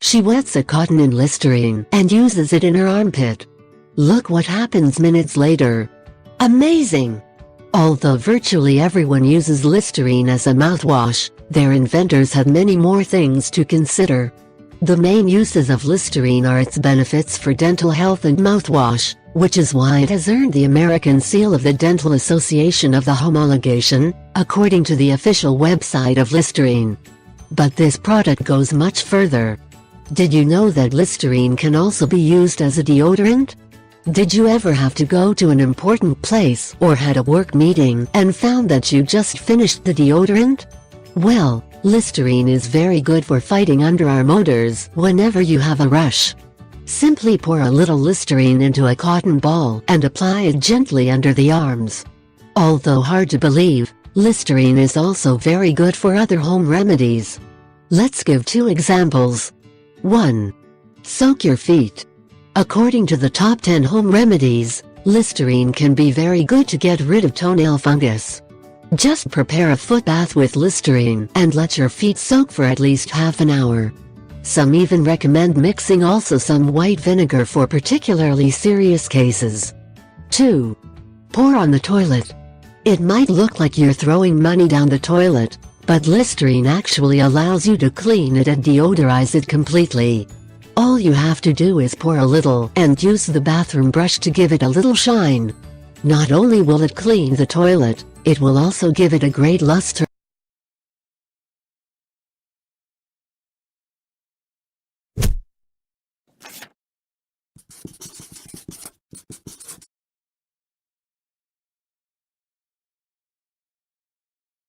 She wets a cotton in Listerine and uses it in her armpit. Look what happens minutes later. Amazing! Although virtually everyone uses Listerine as a mouthwash, their inventors had many more things to consider. The main uses of Listerine are its benefits for dental health and mouthwash, which is why it has earned the American seal of the Dental Association of the Homologation, according to the official website of Listerine. But this product goes much further. Did you know that Listerine can also be used as a deodorant? Did you ever have to go to an important place or had a work meeting and found that you just finished the deodorant? Well, Listerine is very good for fighting underarm odors whenever you have a rush. Simply pour a little Listerine into a cotton ball and apply it gently under the arms. Although hard to believe, Listerine is also very good for other home remedies. Let's give 2 examples. 1. Soak your feet. According to the top 10 home remedies, Listerine can be very good to get rid of toenail fungus. Just prepare a foot bath with Listerine and let your feet soak for at least half an hour. Some even recommend mixing also some white vinegar for particularly serious cases. 2. Pour on the toilet. It might look like you're throwing money down the toilet, but Listerine actually allows you to clean it and deodorize it completely. All you have to do is pour a little and use the bathroom brush to give it a little shine. Not only will it clean the toilet, it will also give it a great luster